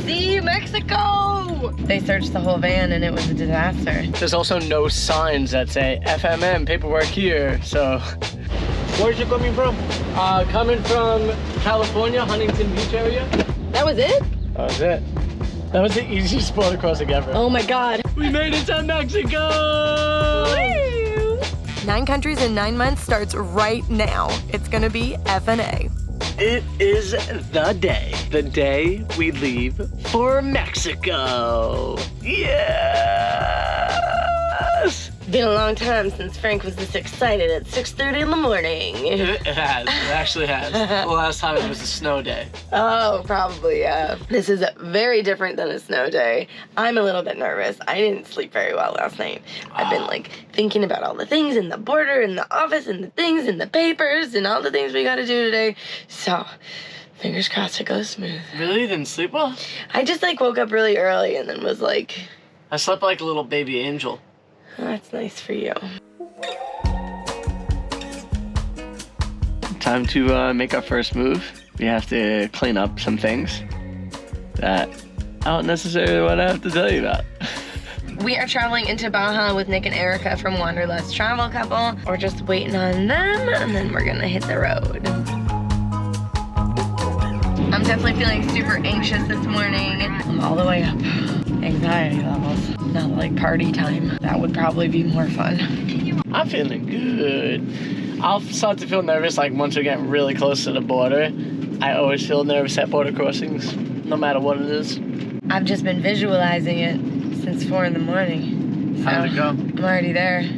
see Mexico! They searched the whole van and it was a disaster. There's also no signs that say FMM, paperwork here, so. Where's you coming from? Coming from California, Huntington Beach area. That was it? That was it. That was the easiest border crossing ever. Oh my God. We made it to Mexico! Woo! 9 countries in 9 months starts right now. It's gonna be F&A. It is the day we leave for Mexico. Yes! Been a long time since Frank was this excited at 6:30 in the morning. It has, it actually has. The last time it was a snow day. Oh, probably, yeah. This is very different than a snow day. I'm a little bit nervous. I didn't sleep very well last night. I've been like thinking about all the things in the border and the office and the things in the papers and all the things we gotta do today. So, fingers crossed it goes smooth. Really? Didn't sleep well? I just like woke up really early and then was like... I slept like a little baby angel. Oh, that's nice for you. Time to make our first move. We have to clean up some things that I don't necessarily want to have to tell you about. We are traveling into Baja with Nick and Erica from Wanderlust Travel Couple. We're just waiting on them and then we're gonna hit the road. I'm definitely feeling super anxious this morning. I'm all the way up. Anxiety levels. Not like party time. That would probably be more fun. I'm feeling good. I'll start to feel nervous like once we get really close to the border. I always feel nervous at border crossings, no matter what it is. I've just been visualizing it since 4 in the morning. So How did it go? I'm already there.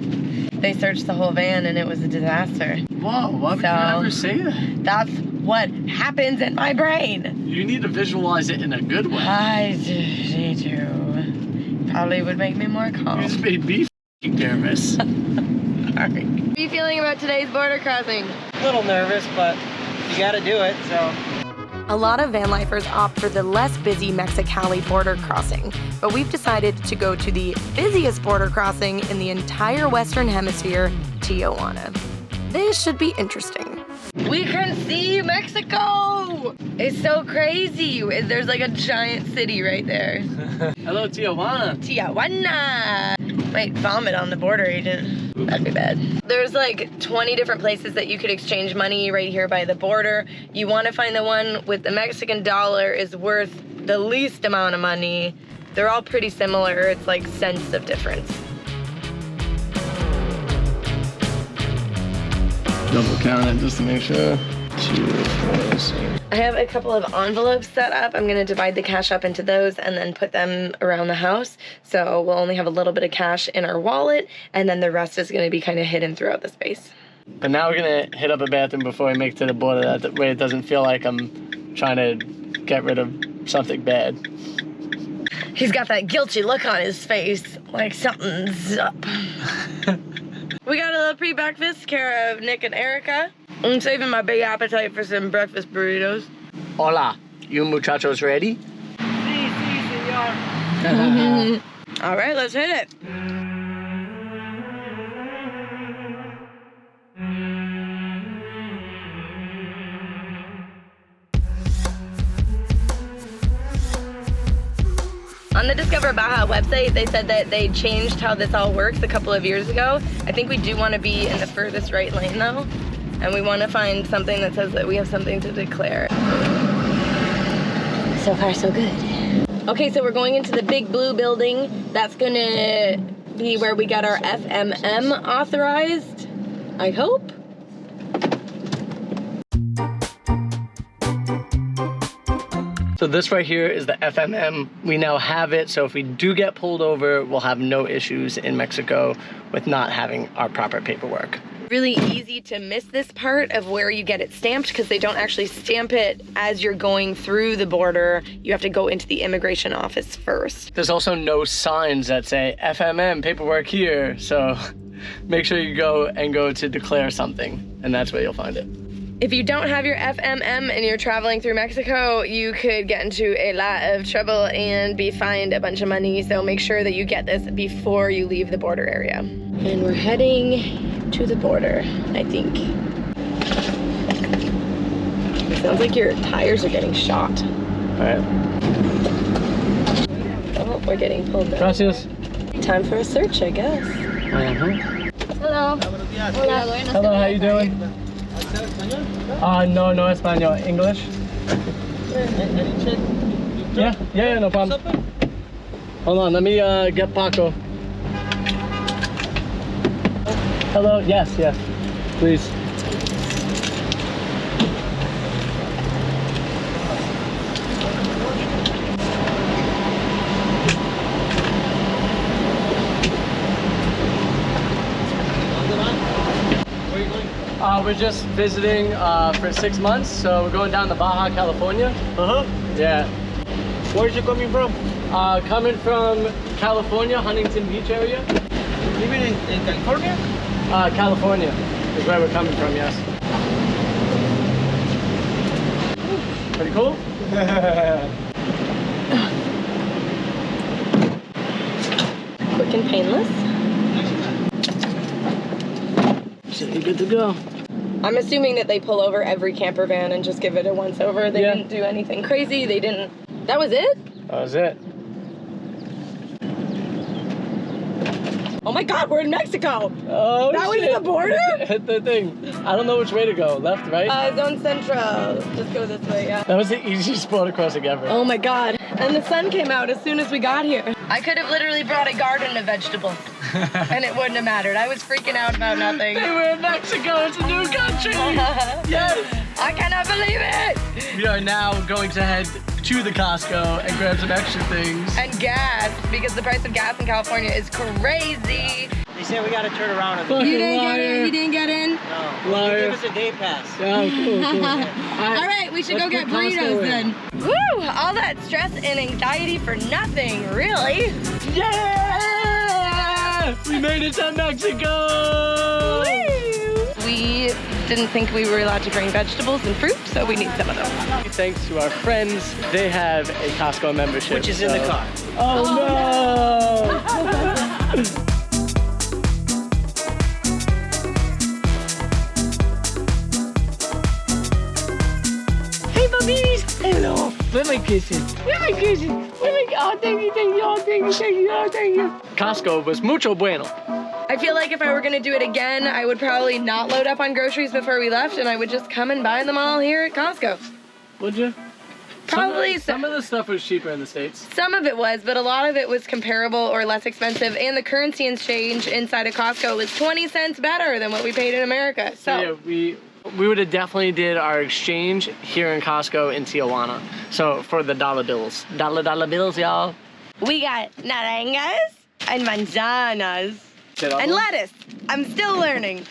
They searched the whole van and it was a disaster. Whoa, why would you ever say that? That's what happens in my brain. You need to visualize it in a good way. I need to. Probably would make me more calm. You just made me f***ing nervous. Sorry. How are you feeling about today's border crossing? A little nervous, but you gotta do it, so. A lot of van lifers opt for the less busy Mexicali border crossing, but we've decided to go to the busiest border crossing in the entire Western Hemisphere, Tijuana. This should be interesting. We can see Mexico! It's so crazy. There's like a giant city right there. Hello, Tijuana. Tijuana! Might vomit on the border agent. That'd be bad. There's like 20 different places that you could exchange money right here by the border. You want to find the one with the Mexican dollar is worth the least amount of money. They're all pretty similar. It's like cents of difference. Double count it just to make sure. I have a couple of envelopes set up. I'm gonna divide the cash up into those and then put them around the house. So we'll only have a little bit of cash in our wallet and then the rest is gonna be kind of hidden throughout the space. But now we're gonna hit up a bathroom before we make it to the border. That way it doesn't feel like I'm trying to get rid of something bad. He's got that guilty look on his face, like something's up. We got a little pre-breakfast care of Nick and Erica. I'm saving my big appetite for some breakfast burritos. Hola, you muchachos ready? Si, senor. All right, let's hit it. On the Discover Baja website, they said that they changed how this all works a couple of years ago. I think we do want to be in the furthest right lane though, and we want to find something that says that we have something to declare. So far, so good. Okay, so we're going into the big blue building. That's gonna be where we got our FMM authorized, I hope. So this right here is the FMM. We now have it, so if we do get pulled over, we'll have no issues in Mexico with not having our proper paperwork. Really easy to miss this part of where you get it stamped because they don't actually stamp it as you're going through the border. You have to go into the immigration office first. There's also no signs that say FMM, paperwork here, so make sure you go to declare something, and that's where you'll find it. If you don't have your FMM and you're traveling through Mexico, you could get into a lot of trouble and be fined a bunch of money, so make sure that you get this before you leave the border area. And we're heading to the border, I think. It sounds like your tires are getting shot. right. Oh, we're getting pulled down. Gracias. Time for a search, I guess. Hello. Hello, how you doing? No español. English? Yeah, no problem. Hold on, let me get Paco. Hello, yes, please. We're just visiting for 6 months, so we're going down to Baja, California. Yeah. Where's you coming from? Coming from California, Huntington Beach area. Living in California? California is where we're coming from, yes. Pretty cool? Quick and painless. So you're good to go. I'm assuming that they pull over every camper van and just give it a once over. They didn't do anything crazy. They didn't. That was it? That was it. Oh my God, we're in Mexico. Oh, that shit. was the border? Hit the thing. I don't know which way to go. Left, right? Zone Central. Just go this way, yeah. That was the easiest border crossing ever. Oh my God. And the sun came out as soon as we got here. I could have literally brought a garden of vegetables and it wouldn't have mattered. I was freaking out about nothing. They were in Mexico. It's a new country. Yes. I cannot believe it. We are now going to head to the Costco and grab some extra things. And gas, because the price of gas in California is crazy. They said we gotta turn around. You didn't get in? You didn't get in? No. Liar. Give us a day pass. Oh, cool. All right, we should go get burritos then. Woo! All that stress and anxiety for nothing, really. Yeah! We made it to Mexico! We didn't think we were allowed to bring vegetables and fruit, so we need some of those. Thanks to our friends, they have a Costco membership. Which is in the car. Oh no! Hey, puppies! Hello! Where my kisses? Oh, thank you. Costco was mucho bueno. I feel like if I were gonna do it again, I would probably not load up on groceries before we left, and I would just come and buy them all here at Costco. Would you? Probably. Some of the stuff was cheaper in the States. Some of it was, but a lot of it was comparable or less expensive, and the currency exchange inside of Costco was 20 cents better than what we paid in America. So yeah, we would have definitely did our exchange here in Costco in Tijuana. So for the dollar bills, dollar bills, y'all. we got naranjas and manzanas and lettuce. I'm still learning.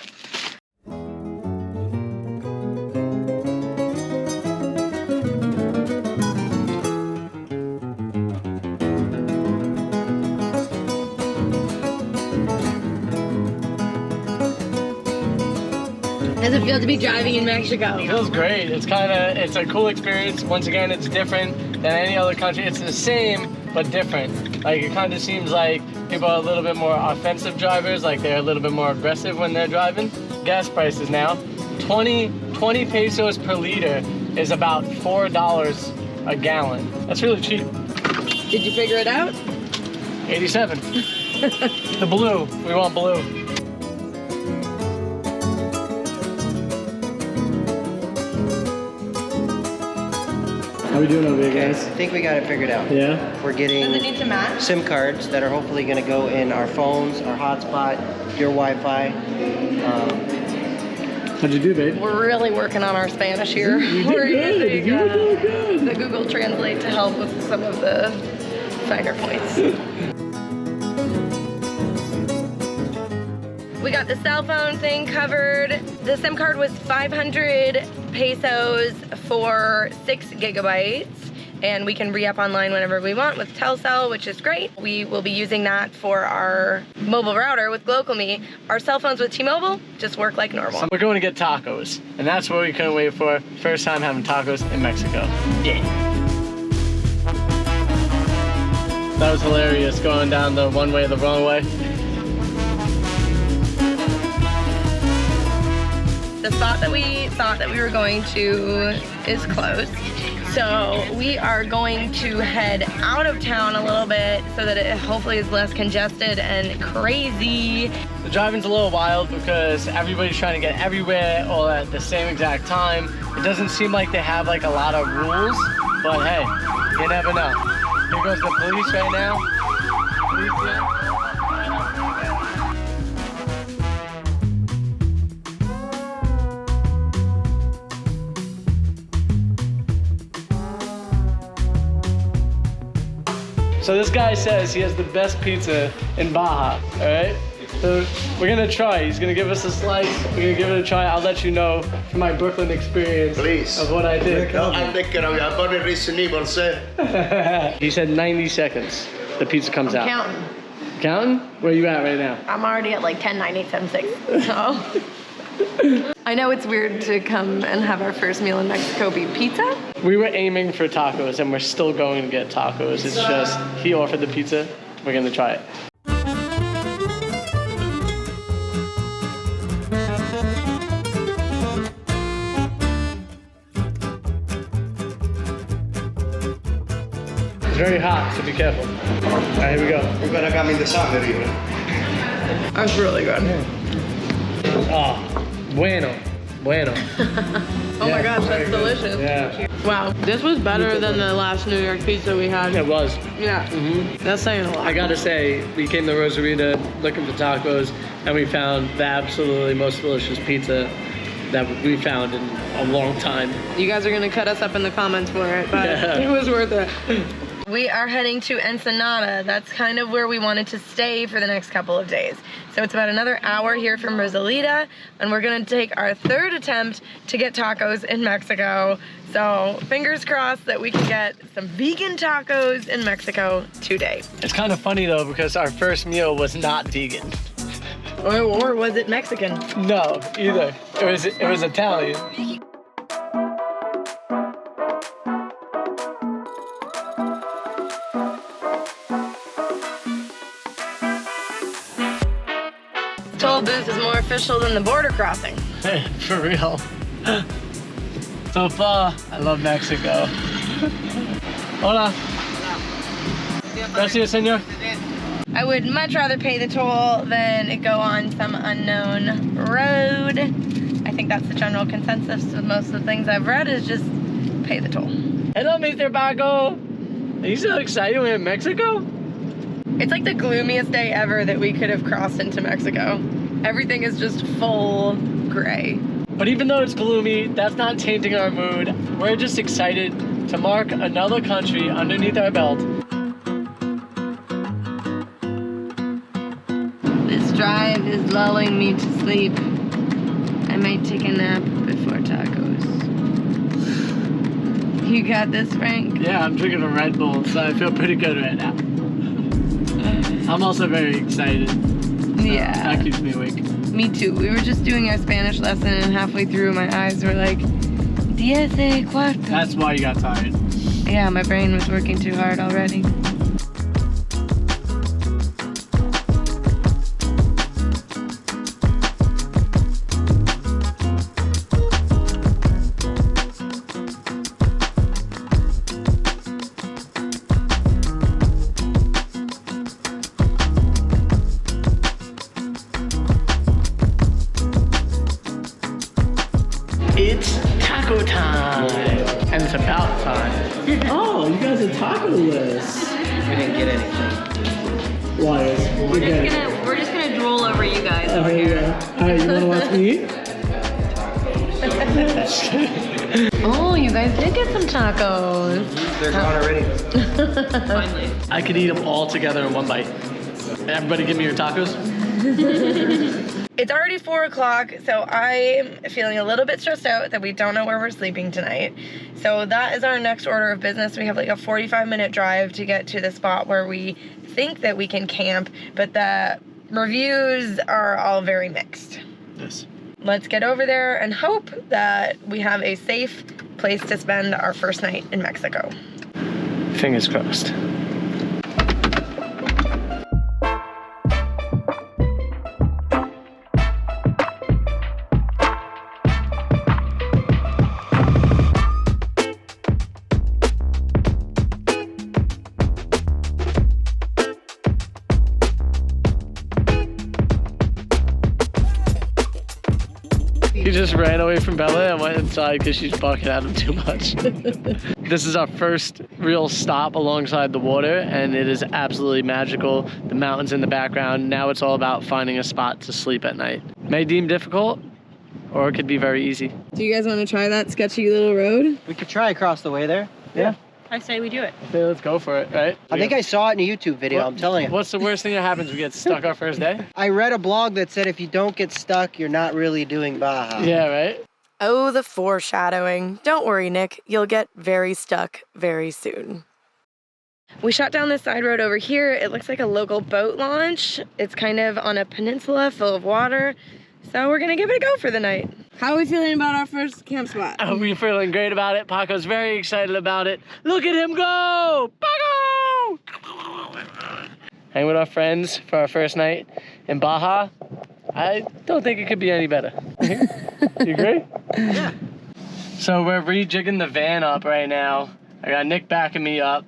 How does it feel to be driving in Mexico? It feels great. It's a cool experience. Once again, it's different than any other country. It's the same, but different. Like, it kind of seems like people are a little bit more offensive drivers, like they're a little bit more aggressive when they're driving. Gas prices now, 20 pesos per liter is about $4 a gallon. That's really cheap. Did you figure it out? 87. The blue, we want blue. How we doing over here, guys? I think we got it figured out. Yeah? We're getting Does it need to match? SIM cards that are hopefully going to go in our phones, our hotspot, your Wi-Fi. How'd you do, babe? We're really working on our Spanish here. We're using the Google Translate to help with some of the finer points. We got the cell phone thing covered. The SIM card was 500 pesos for 6 gigabytes. And we can re-up online whenever we want with Telcel, which is great. We will be using that for our mobile router with GlocalMe. Our cell phones with T-Mobile just work like normal. So we're going to get tacos, and that's what we couldn't wait for. First time having tacos in Mexico. Yeah. That was hilarious, going down the one way the wrong way. The spot that we thought that we were going to is closed. So So we are going to head out of town a little bit so that it hopefully is less congested and crazy. The driving's a little wild because everybody's trying to get everywhere all at the same exact time. It doesn't seem like they have like a lot of rules, but hey, you never know. Here goes the police right now. Police there. So this guy says he has the best pizza in Baja, all right? So we're gonna try. He's gonna give us a slice. We're gonna give it a try. I'll let you know from my Brooklyn experience of what I did. I'm very reasonable, sir. He said 90 seconds. The pizza comes out. Counting. Counting? Where are you at right now? I'm already at like 10, 9, 8, 7, 6. So I know it's weird to come and have our first meal in Mexico be pizza. We were aiming for tacos and we're still going to get tacos. It's just, he offered the pizza. We're gonna try it. It's very hot, so be careful. All right, here we go. You better come in the summer, even. That's really good. Oh, bueno. Oh my gosh, that's delicious. Yeah. Wow, this was better than the last New York pizza we had. It was. Yeah, that's saying a lot. I gotta say, we came to Rosarita looking for tacos, and we found the absolutely most delicious pizza that we found in a long time. You guys are gonna cut us up in the comments for it, but it was worth it. We are heading to Ensenada. That's kind of where we wanted to stay for the next couple of days. So it's about another hour here from Rosarita, and we're gonna take our third attempt to get tacos in Mexico. So fingers crossed that we can get some vegan tacos in Mexico today. It's kind of funny though, because our first meal was not vegan. Or was it Mexican? No, either. It was Italian. Toll booth is more official than the border crossing. For real. So far, I love Mexico. Hola. Gracias, señor. I would much rather pay the toll than go on some unknown road. I think that's the general consensus of most of the things I've read is just pay the toll. Hello, Mr. Paco. Are you so excited we're in Mexico? It's like the gloomiest day ever that we could have crossed into Mexico. Everything is just full gray. But even though it's gloomy, that's not tainting our mood. We're just excited to mark another country underneath our belt. This drive is lulling me to sleep. I might take a nap before tacos. You got this, Frank? Yeah, I'm drinking a Red Bull, so I feel pretty good right now. I'm also very excited. Yeah. That keeps me awake. Me too. We were just doing our Spanish lesson and halfway through my eyes were like, 10:15. That's why you got tired. Yeah, my brain was working too hard already. It's taco time. And it's about time. Oh, you guys are taco-less. We didn't get anything. Liars. We're just gonna drool over you guys Oh, over here you here. go. Alright, you wanna watch me eat? Oh, you guys did get some tacos. They're gone already. Finally. I could eat them all together in one bite. Everybody give me your tacos. It's already 4 o'clock, so I'm feeling a little bit stressed out that we don't know where we're sleeping tonight. So that is our next order of business. We have like a 45-minute drive to get to the spot where we think that we can camp, but the reviews are all very mixed. Yes. Let's get over there and hope that we have a safe place to spend our first night in Mexico. Fingers crossed. just ran away from Bella and went inside because she's barking at him too much. This is our first real stop alongside the water, and it is absolutely magical. The mountains in the background. Now it's all about finding a spot to sleep at night. May deem difficult, or it could be very easy. Do you guys want to try that sketchy little road? We could try across the way there. Yeah. I say we do it. Okay, let's go for it, right? I think I saw it in a YouTube video, I'm telling you. What's the worst thing that happens? We get stuck our first day? I read a blog that said if you don't get stuck, you're not really doing Baja. Yeah, right? Oh, the foreshadowing. Don't worry, Nick. You'll get very stuck very soon. We shot down this side road over here. It looks like a local boat launch. It's kind of on a peninsula full of water. So we're gonna give it a go for the night. How are we feeling about our first camp spot? Oh, we're feeling great about it. Paco's very excited about it. Look at him go! Paco! Hang with our friends for our first night in Baja. I don't think it could be any better. You agree? Yeah. So we're rejigging the van up right now. I got Nick backing me up.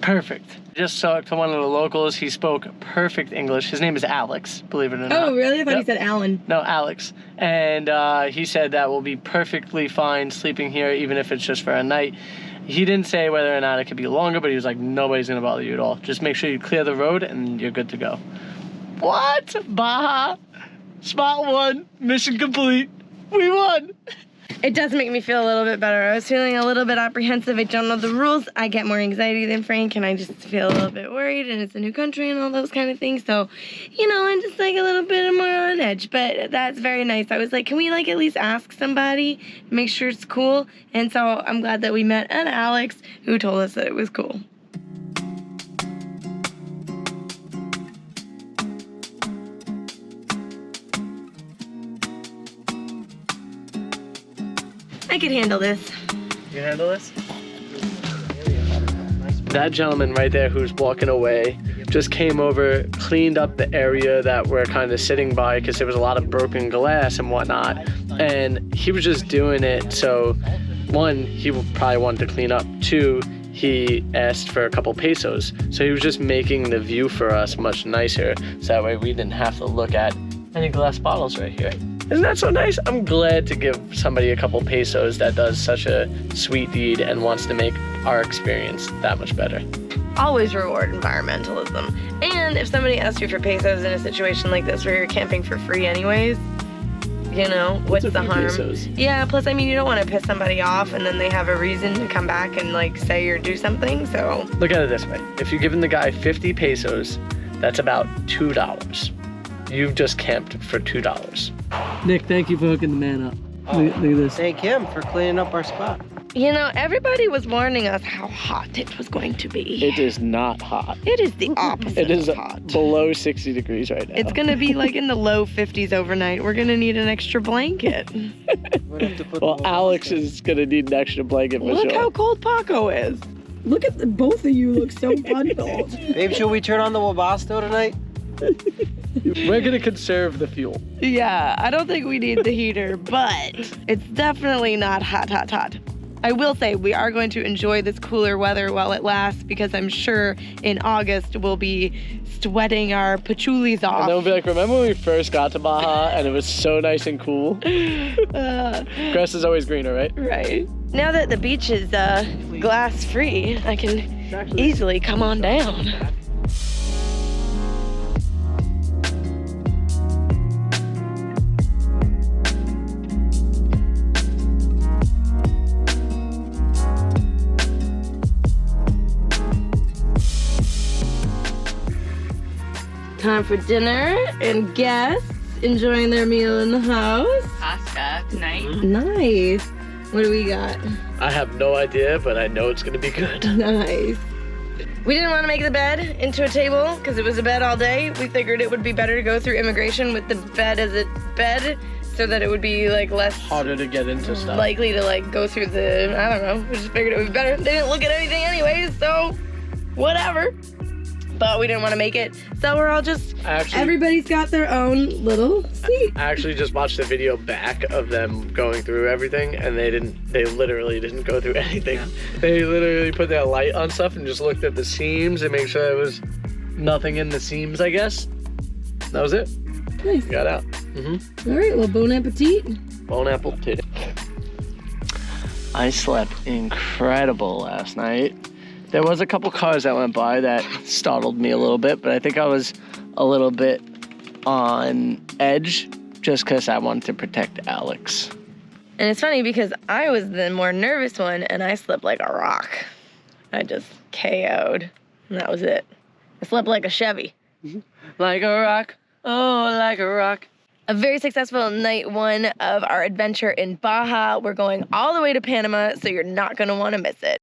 Perfect. Just talked to one of the locals. He spoke perfect English. His name is Alex, believe it or not. Oh, really? I thought Yep. you said Alan. No, Alex. And he said that we'll be perfectly fine sleeping here, even if it's just for a night. He didn't say whether or not it could be longer, but he was like, nobody's gonna bother you at all. Just make sure you clear the road and you're good to go. What? Baja? Spot 1, mission complete. We won. It does make me feel a little bit better. I was feeling a little bit apprehensive. I don't know the rules. I get more anxiety than Frank, and I just feel a little bit worried, and it's a new country and all those kind of things. So, you know, I'm just like a little bit more on edge, but that's very nice. I was like, can we like at least ask somebody, make sure it's cool? And so I'm glad that we met an Alex who told us that it was cool. I could handle this. You can handle this? That gentleman right there who's walking away just came over, cleaned up the area that we're kind of sitting by because there was a lot of broken glass and whatnot. And he was just doing it so, 1, he probably wanted to clean up. 2, he asked for a couple pesos. So he was just making the view for us much nicer. So that way we didn't have to look at any glass bottles right here. Isn't that so nice? I'm glad to give somebody a couple pesos that does such a sweet deed and wants to make our experience that much better. Always reward environmentalism. And if somebody asks you for pesos in a situation like this where you're camping for free anyways, you know, what's the harm? Pesos? Yeah, plus, I mean, you don't want to piss somebody off and then they have a reason to come back and, like, say or do something, so. Look at it this way. If you're giving the guy 50 pesos, that's about $2. You've just camped for $2. Nick, thank you for hooking the man up. Look at this. Thank him for cleaning up our spot. You know, everybody was warning us how hot it was going to be. It is not hot. It is the opposite It is of hot. below 60 degrees right now. It's gonna be like in the low 50s overnight. We're gonna need an extra blanket. We'd have to put Well, the Alex is gonna need an extra blanket for Look sure. how cold Paco is. Look at both of you look so bundled. Babe, should we turn on the Wabasto tonight? We're gonna conserve the fuel. Yeah, I don't think we need the heater, but it's definitely not hot, hot, hot. I will say we are going to enjoy this cooler weather while it lasts because I'm sure in August we'll be sweating our patchoulis off. And then we'll be like, remember when we first got to Baja and it was so nice and cool? Grass is always greener, right? Right. Now that the beach is glass free, I can easily come on down. Time for dinner and guests enjoying their meal in the house. Pasta tonight. Nice. What do we got? I have no idea, but I know it's gonna be good. Nice. We didn't want to make the bed into a table because it was a bed all day. We figured it would be better to go through immigration with the bed as a bed so that it would be like less Harder to get into stuff. likely to like go through the, I don't know. We just figured it would be better. They didn't look at anything anyways, so whatever. But we didn't want to make it, so we're all just, everybody's got their own little seat. I actually just watched the video back of them going through everything, and they literally didn't go through anything. They literally put their light on stuff and just looked at the seams and made sure there was nothing in the seams, I guess. That was it. Nice. Got out. All right, well, bon appetit. Bon apple too. I slept incredible last night. There was a couple cars that went by that startled me a little bit, but I think I was a little bit on edge just because I wanted to protect Alex. And it's funny because I was the more nervous one and I slept like a rock. I just KO'd and that was it. I slept like a Chevy. Like a rock, oh, like a rock. A very successful night one of our adventure in Baja. We're going all the way to Panama, so you're not gonna wanna miss it.